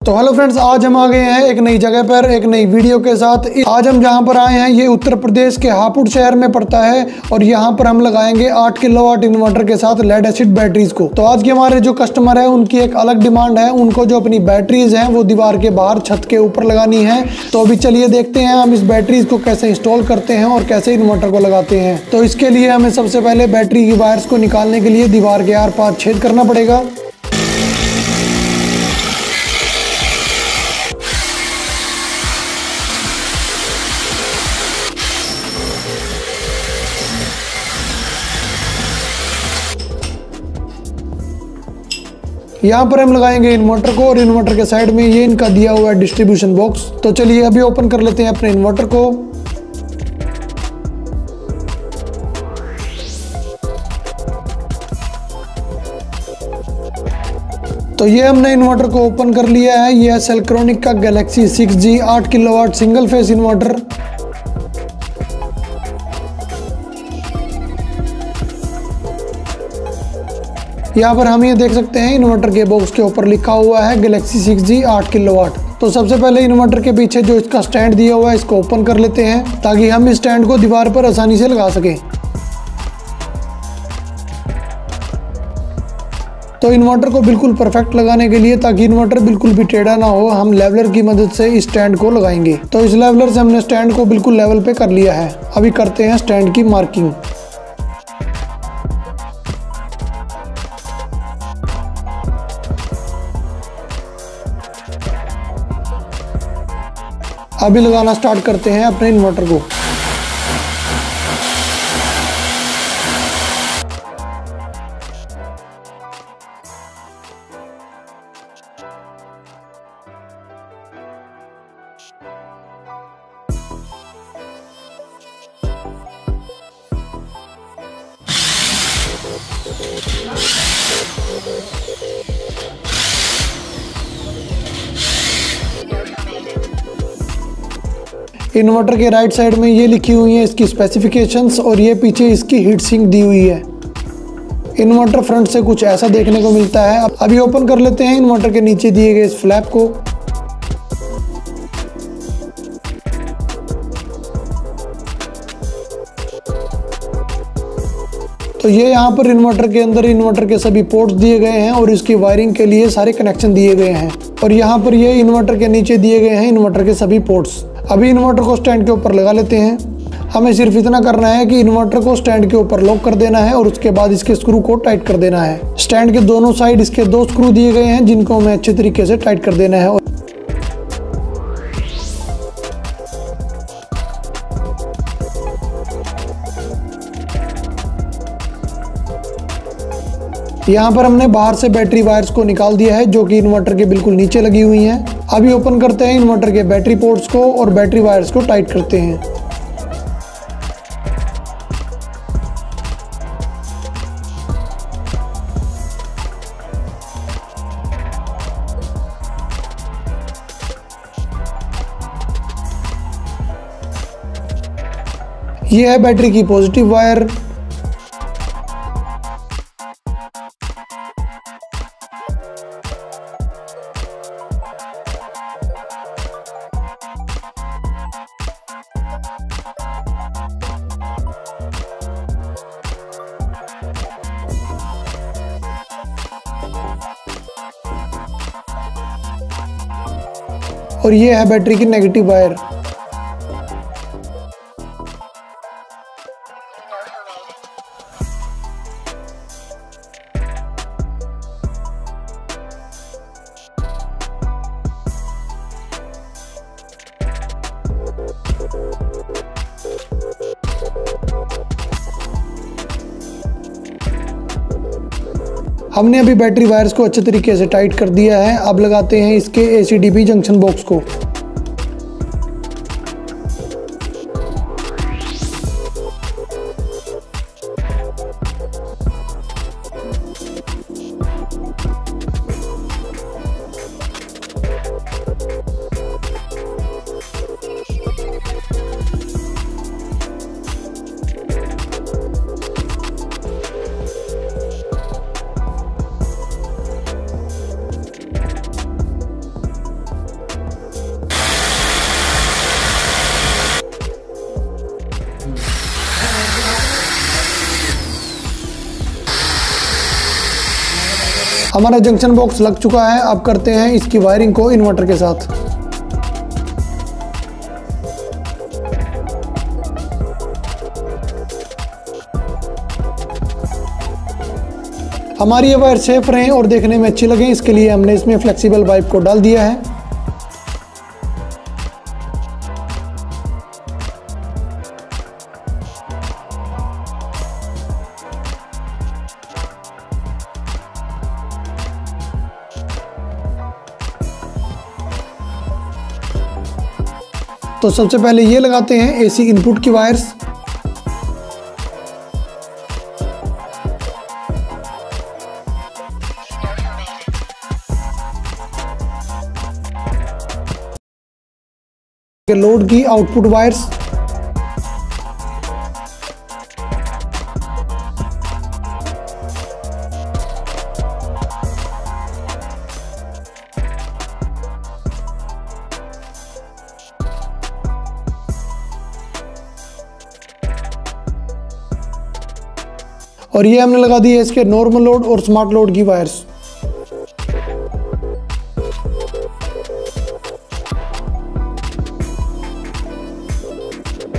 तो hello friends, आज हम आ गए हैं एक नई जगह पर एक नई वीडियो के साथ। आज हम जहां पर आए हैं ये उत्तर प्रदेश के हापुड़ शहर में पड़ता है और यहां पर हम लगाएंगे 8 किलोवाट इन्वर्टर के साथ लेड एसिड बैटरीज को। तो आज के हमारे जो कस्टमर है उनकी एक अलग डिमांड है, उनको जो अपनी बैटरीज हैं वो दीवार के बाहर छत के ऊपर लगानी है। तो अभी चलिए देखते हैं हम इस बैटरीज को कैसे इंस्टॉल करते हैं और कैसे इन्वर्टर को लगाते हैं। तो इसके लिए हमें सबसे पहले बैटरी की वायर्स को निकालने के लिए दीवार के आर पार छेद करना पड़ेगा। यहाँ पर हम लगाएंगे इन्वर्टर को और इन्वर्टर के साइड में ये इनका दिया हुआ है डिस्ट्रीब्यूशन बॉक्स। तो चलिए अभी ओपन कर लेते हैं अपने इन्वर्टर को। तो ये हमने इन्वर्टर को ओपन कर लिया है। ये है सेल्क्रोनिक का Galaxy 6G 8 kilowatt single phase inverter. यहाँ पर हम ये देख सकते हैं इन्वर्टर के बॉक्स के ऊपर लिखा हुआ है गैलेक्सी 6G 8 किलोवाट। तो सबसे पहले इन्वर्टर के पीछे जो इसका स्टैंड दिया हुआ है इसको ओपन कर लेते हैं ताकि हम इस स्टैंड को दीवार पर आसानी से लगा सकें। तो इन्वर्टर को बिल्कुल परफेक्ट लगाने के लिए, ताकि इन्वर्टर बिल्कुल भी टेढ़ा ना हो, हम लेवलर की मदद से इस स्टैंड को लगाएंगे। तो इस लेवलर से हमने स्टैंड को बिल्कुल लेवल पे कर लिया है। अभी करते हैं स्टैंड की मार्किंग। अभी लगाना स्टार्ट करते हैं अपने इन्वर्टर को। इन्वर्टर के राइट साइड में ये लिखी हुई है इसकी स्पेसिफिकेशंस और ये पीछे इसकी हीट सिंक दी हुई है। इन्वर्टर फ्रंट से कुछ ऐसा देखने को मिलता है। अभी ओपन कर लेते हैं इन्वर्टर के नीचे दिए गए इस फ्लैप को। तो ये यहाँ पर इन्वर्टर के अंदर इन्वर्टर के सभी पोर्ट्स दिए गए हैं और इसकी वायरिंग के लिए सारे कनेक्शन दिए गए हैं। और यहाँ पर ये इन्वर्टर के नीचे दिए गए हैं इन्वर्टर के सभी पोर्ट्स। अभी इन्वर्टर को स्टैंड के ऊपर लगा लेते हैं। हमें सिर्फ इतना करना है कि इन्वर्टर को स्टैंड के ऊपर लॉक कर देना है और उसके बाद इसके स्क्रू को टाइट कर देना है। स्टैंड के दोनों साइड इसके 2 स्क्रू दिए गए हैं जिनको हमें अच्छे तरीके से टाइट कर देना है। यहाँ पर हमने बाहर से बैटरी वायर्स को निकाल दिया है जो कि इन्वर्टर के बिल्कुल नीचे लगी हुई हैं। अभी ओपन करते हैं इन्वर्टर के बैटरी पोर्ट्स को और बैटरी वायर्स को टाइट करते हैं। ये है बैटरी की पॉजिटिव वायर। और ये है बैटरी की नेगेटिव वायर। हमने अभी बैटरी वायर्स को अच्छे तरीके से टाइट कर दिया है। अब लगाते हैं इसके ACDP जंक्शन बॉक्स को। हमारा जंक्शन बॉक्स लग चुका है। अब करते हैं इसकी वायरिंग को इन्वर्टर के साथ। हमारी ये वायर सेफ रहें और देखने में अच्छी लगे, इसके लिए हमने इसमें फ्लेक्सिबल पाइप को डाल दिया है। तो सबसे पहले ये लगाते हैं एसी इनपुट की वायर्स। लोड की आउटपुट वायर्स। और ये हमने लगा दी है इसके नॉर्मल लोड और स्मार्ट लोड की वायर्स।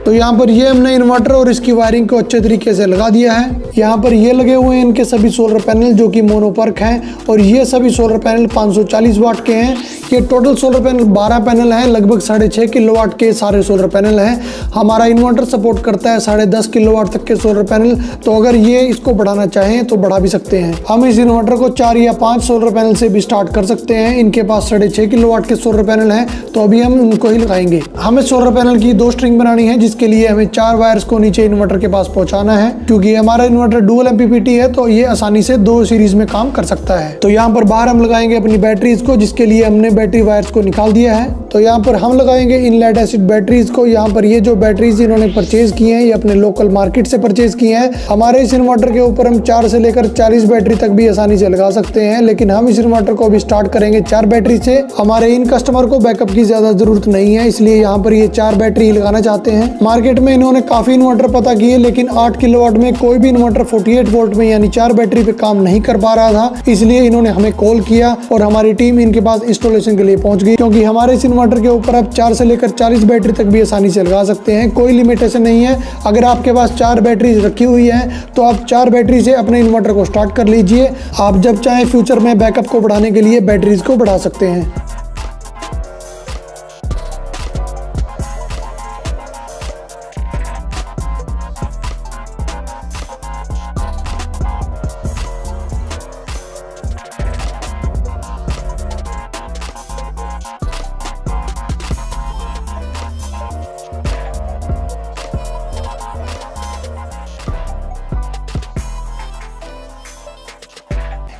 तो यहाँ पर ये हमने इन्वर्टर और इसकी वायरिंग को अच्छे तरीके से लगा दिया है। यहाँ पर ये लगे हुए हैं इनके सभी सोलर पैनल जो कि मोनोपर्क हैं और ये सभी सोलर पैनल 540 वाट के हैं। ये टोटल सोलर पैनल 12 पैनल हैं, लगभग 6.5 किलोवाट के सारे सोलर पैनल हैं। हमारा इन्वर्टर सपोर्ट करता है 10.5 किलोवाट तक के सोलर पैनल, तो अगर ये इसको बढ़ाना चाहें तो बढ़ा भी सकते हैं। हम इस इन्वर्टर को 4 या 5 सोलर पैनल से भी स्टार्ट कर सकते हैं। इनके पास 6.5 किलोवाट के सोलर पैनल हैं, तो अभी हम उनको ही लगाएंगे। हमें सोलर पैनल की 2 स्ट्रिंग बनानी है, जिसके लिए हमें 4 वायर्स को नीचे इन्वर्टर के पास पहुंचाना है। क्योंकि हमारा इन्वर्टर डुअल MPPT है तो ये आसानी से 2 सीरीज में काम कर सकता है। तो यहाँ पर बाहर हम लगाएंगे अपनी बैटरीज को, जिसके लिए हमने बैटरी वायर्स को निकाल दिया है। तो यहाँ पर हम लगाएंगे इन लेड एसिड बैटरीज को। यहाँ पर ये जो बैटरीज इन्होंने परचेज की हैं, ये अपने लोकल मार्केट से परचेज की हैं। हमारे इस इन्वर्टर के ऊपर हम 4 से लेकर 40 बैटरी तक भी आसानी से लगा सकते हैं, लेकिन हम इस इन्वर्टर को अभी स्टार्ट करेंगे 4 बैटरी से। हमारे इन कस्टमर को बैकअप की ज्यादा जरूरत नहीं है, इसलिए यहाँ पर ये 4 बैटरी लगाना चाहते हैं। मार्केट में इन्होंने काफी इन्वर्टर पता किए, लेकिन 8 किलोवाट में कोई भी इन्वर्टर 48 वोल्ट में यानी 4 बैटरी पे काम नहीं कर पा रहा था। इसलिए इन्होंने हमें कॉल किया और हमारी टीम इनके पास इंस्टॉलेशन के लिए पहुंच गई। क्योंकि हमारे इस इन्वर्टर के ऊपर आप 4 से लेकर 40 बैटरी तक भी आसानी से लगा सकते हैं, कोई लिमिटेशन नहीं है। अगर आपके पास 4 बैटरी रखी हुई है तो आप 4 बैटरी से अपने इन्वर्टर को स्टार्ट कर लीजिए। आप जब चाहें फ्यूचर में बैकअप को बढ़ाने के लिए बैटरीज को बढ़ा सकते हैं।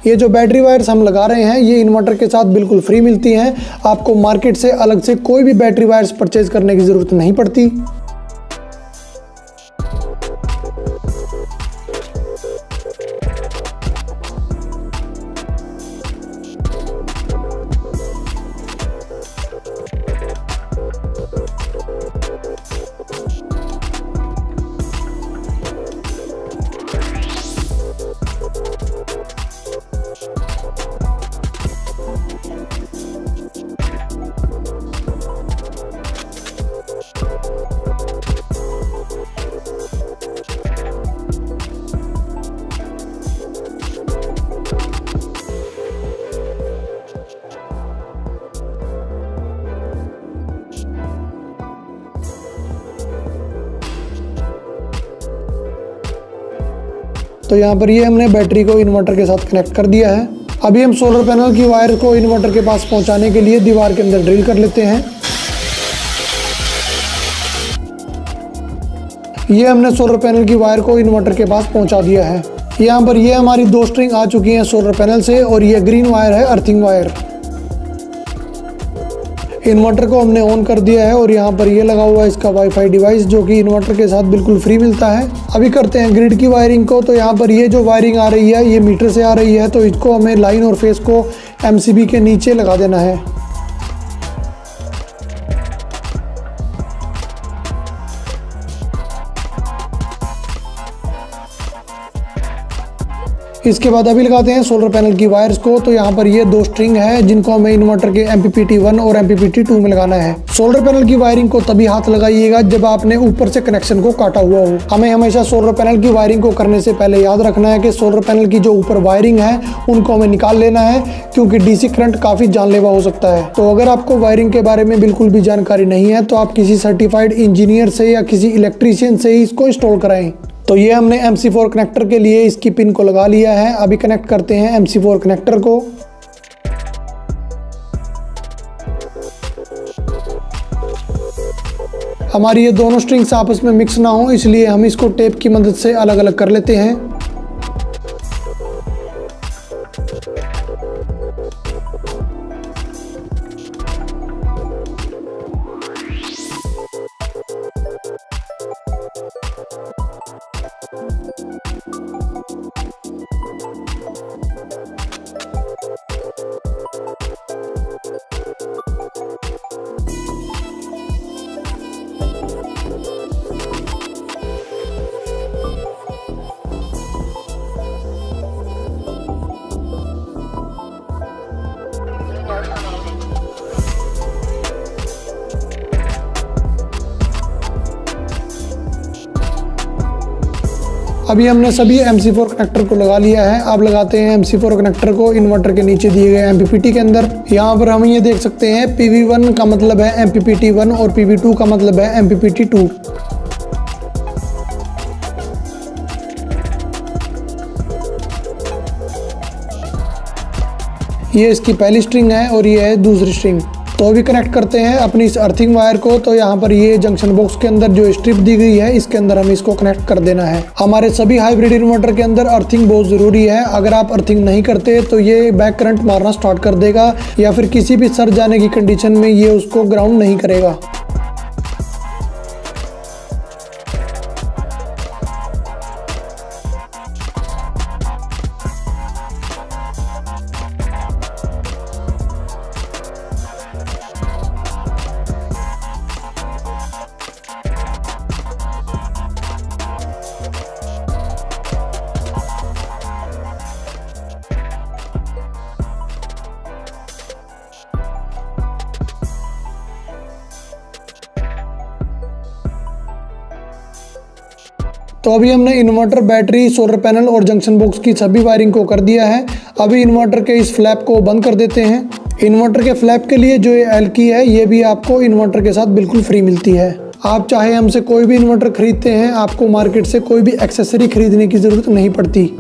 ये जो बैटरी वायर्स हम लगा रहे हैं ये इन्वर्टर के साथ बिल्कुल फ्री मिलती हैं। आपको मार्केट से अलग से कोई भी बैटरी वायर्स परचेज करने की ज़रूरत नहीं पड़ती। तो यहाँ पर ये हमने बैटरी को इन्वर्टर के साथ कनेक्ट कर दिया है। अभी हम सोलर पैनल की वायर को इन्वर्टर के पास पहुँचाने के लिए दीवार के अंदर ड्रिल कर लेते हैं। ये हमने सोलर पैनल की वायर को इन्वर्टर के पास पहुँचा दिया है। यहाँ पर ये हमारी 2 स्ट्रिंग आ चुकी हैं सोलर पैनल से और ये ग्रीन वायर है अर्थिंग वायर। इन्वर्टर को हमने ऑन कर दिया है और यहाँ पर ये लगा हुआ है इसका वाईफाई डिवाइस, जो कि इन्वर्टर के साथ बिल्कुल फ्री मिलता है। अभी करते हैं ग्रिड की वायरिंग को। तो यहाँ पर ये जो वायरिंग आ रही है ये मीटर से आ रही है, तो इसको हमें लाइन और फेस को MCB के नीचे लगा देना है। इसके बाद अभी लगाते हैं सोलर पैनल की वायर्स को। तो यहाँ पर ये 2 स्ट्रिंग है जिनको हमें इन्वर्टर के MPPT 1 और MPPT 2 में लगाना है। सोलर पैनल की वायरिंग को तभी हाथ लगाइएगा जब आपने ऊपर से कनेक्शन को काटा हुआ हो। हमें हमेशा सोलर पैनल की वायरिंग को करने से पहले याद रखना है कि सोलर पैनल की जो ऊपर वायरिंग है उनको हमें निकाल लेना है, क्योंकि DC करंट काफी जानलेवा हो सकता है। तो अगर आपको वायरिंग के बारे में बिल्कुल भी जानकारी नहीं है तो आप किसी सर्टिफाइड इंजीनियर से या किसी इलेक्ट्रीशियन से ही इसको इंस्टॉल कराएं। तो ये हमने MC4 कनेक्टर के लिए इसकी पिन को लगा लिया है। अभी कनेक्ट करते हैं MC4 कनेक्टर को। हमारी ये दोनों स्ट्रिंग्स आपस में मिक्स ना हो, इसलिए हम इसको टेप की मदद से अलग अलग कर लेते हैं। अभी हमने सभी MC4 कनेक्टर को लगा लिया है। अब लगाते हैं MC4 कनेक्टर को इन्वर्टर के नीचे दिए गए MPPT के अंदर। यहाँ पर हम ये देख सकते हैं PV1 का मतलब है MPPT 1 और PV2 का मतलब है MPPT 2। ये इसकी पहली स्ट्रिंग है और ये है दूसरी स्ट्रिंग। तो अभी कनेक्ट करते हैं अपनी इस अर्थिंग वायर को। तो यहाँ पर ये जंक्शन बॉक्स के अंदर जो स्ट्रिप दी गई है इसके अंदर हमें इसको कनेक्ट कर देना है। हमारे सभी हाइब्रिड इन्वर्टर के अंदर अर्थिंग बहुत ज़रूरी है। अगर आप अर्थिंग नहीं करते तो ये बैक करंट मारना स्टार्ट कर देगा या फिर किसी भी सर जाने की कंडीशन में ये उसको ग्राउंड नहीं करेगा। तो अभी हमने इन्वर्टर, बैटरी, सोलर पैनल और जंक्शन बॉक्स की सभी वायरिंग को कर दिया है। अभी इन्वर्टर के इस फ्लैप को बंद कर देते हैं। इन्वर्टर के फ्लैप के लिए जो ये एल की है ये भी आपको इन्वर्टर के साथ बिल्कुल फ्री मिलती है। आप चाहे हमसे कोई भी इन्वर्टर खरीदते हैं, आपको मार्केट से कोई भी एक्सेसरी खरीदने की ज़रूरत नहीं पड़ती।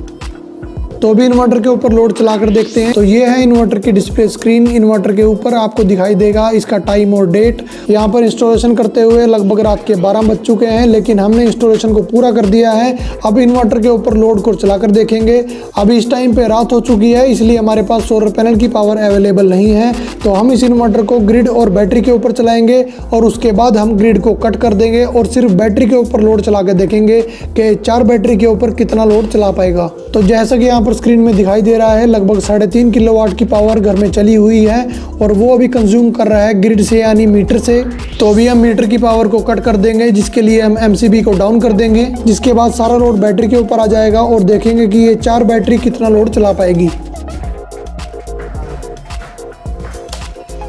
तो अभी इन्वर्टर के ऊपर लोड चलाकर देखते हैं। तो ये है इन्वर्टर की डिस्प्ले स्क्रीन। इन्वर्टर के ऊपर आपको दिखाई देगा इसका टाइम और डेट। यहाँ पर इंस्टॉलेशन करते हुए लगभग रात के 12 बज चुके हैं, लेकिन हमने इंस्टॉलेशन को पूरा कर दिया है। अब इन्वर्टर के ऊपर लोड को चलाकर देखेंगे। अभी इस टाइम पे रात हो चुकी है, इसलिए हमारे पास सोलर पैनल की पावर अवेलेबल नहीं है। तो हम इस इन्वर्टर को ग्रिड और बैटरी के ऊपर चलाएंगे और उसके बाद हम ग्रिड को कट कर देंगे और सिर्फ बैटरी के ऊपर लोड चला के देखेंगे कि 4 बैटरी के ऊपर कितना लोड चला पाएगा। तो जैसा कि यहाँ पर स्क्रीन में दिखाई दे रहा है, लगभग 3.5 किलोवाट की पावर घर में चली हुई है और वो अभी कंज्यूम कर रहा है ग्रिड से यानी मीटर से। तो अभी हम मीटर की पावर को कट कर देंगे, जिसके लिए हम MCB को डाउन कर देंगे, जिसके बाद सारा लोड बैटरी के ऊपर आ जाएगा और देखेंगे कि ये 4 बैटरी कितना लोड चला पाएगी।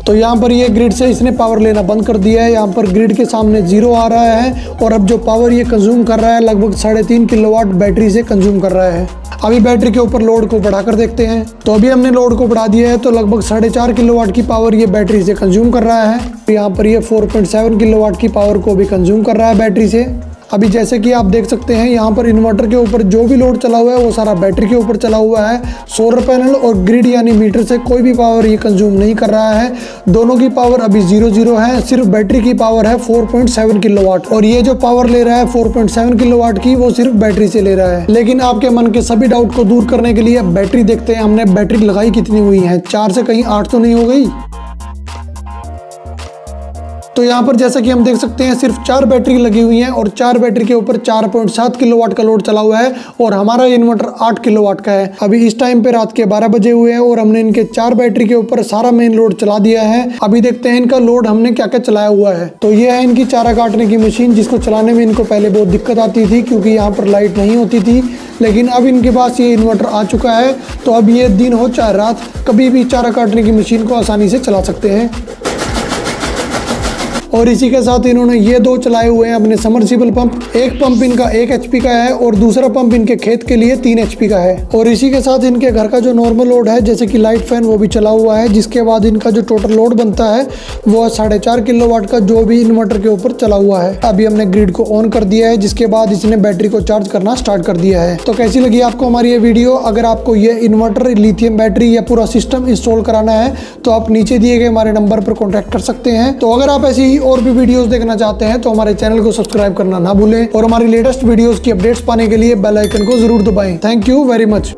तो यहाँ पर ये ग्रिड से इसने पावर लेना बंद कर दिया है। यहाँ पर ग्रिड के सामने 0 आ रहा है और अब जो पावर ये कंज्यूम कर रहा है लगभग 3.5 किलोवाट बैटरी से कंज्यूम कर रहा है। अभी बैटरी के ऊपर लोड को बढ़ाकर देखते हैं। तो अभी हमने लोड को बढ़ा दिया है, तो लगभग 4.5 किलोवाट की पावर ये बैटरी से कंज्यूम कर रहा है। यहाँ पर ये 4.7 किलोवाट की पावर को भी कंज्यूम कर रहा है बैटरी से। अभी जैसे कि आप देख सकते हैं यहाँ पर इन्वर्टर के ऊपर जो भी लोड चला हुआ है वो सारा बैटरी के ऊपर चला हुआ है। सोलर पैनल और ग्रिड यानी मीटर से कोई भी पावर ये कंज्यूम नहीं कर रहा है। दोनों की पावर अभी 0-0 है। सिर्फ बैटरी की पावर है 4.7 किलोवाट और ये जो पावर ले रहा है 4.7 किलोवाट की वो सिर्फ बैटरी से ले रहा है। लेकिन आपके मन के सभी डाउट को दूर करने के लिए बैटरी देखते हैं हमने बैटरी लगाई कितनी हुई है। 4 से कहीं 8 तो नहीं हो गई। तो यहाँ पर जैसा कि हम देख सकते हैं सिर्फ 4 बैटरी लगी हुई हैं और 4 बैटरी के ऊपर 4.7 किलोवाट का लोड चला हुआ है और हमारा इन्वर्टर 8 किलोवाट का है। अभी इस टाइम पे रात के 12 बजे हुए हैं और हमने इनके 4 बैटरी के ऊपर सारा मेन लोड चला दिया है। अभी देखते हैं इनका लोड हमने क्या क्या चलाया हुआ है। तो ये है इनकी चारा काटने की मशीन, जिसको चलाने में इनको पहले बहुत दिक्कत आती थी क्योंकि यहाँ पर लाइट नहीं होती थी, लेकिन अब इनके पास ये इन्वर्टर आ चुका है। तो अब ये दिन हो चाहे रात, कभी भी चारा काटने की मशीन को आसानी से चला सकते हैं। और इसी के साथ इन्होंने ये 2 चलाए हुए हैं अपने समर्सिबल पंप। एक पंप इनका 1 HP का है और दूसरा पंप इनके खेत के लिए 3 HP का है। और इसी के साथ इनके घर का जो नॉर्मल लोड है जैसे कि लाइट फैन वो भी चला हुआ है, जिसके बाद इनका जो टोटल लोड बनता है वो 4.5 किलोवाट का जो भी इन्वर्टर के ऊपर चला हुआ है। अभी हमने ग्रिड को ऑन कर दिया है, जिसके बाद इसने बैटरी को चार्ज करना स्टार्ट कर दिया है। तो कैसी लगी आपको हमारी ये वीडियो? अगर आपको ये इन्वर्टर, लिथियम बैटरी या पूरा सिस्टम इंस्टॉल कराना है तो आप नीचे दिए गए हमारे नंबर पर कॉन्टैक्ट कर सकते हैं। तो अगर आप ऐसी और भी वीडियोस देखना चाहते हैं तो हमारे चैनल को सब्सक्राइब करना ना भूलें और हमारी लेटेस्ट वीडियोस की अपडेट्स पाने के लिए बेल आइकन को जरूर दबाएं। Thank you very much.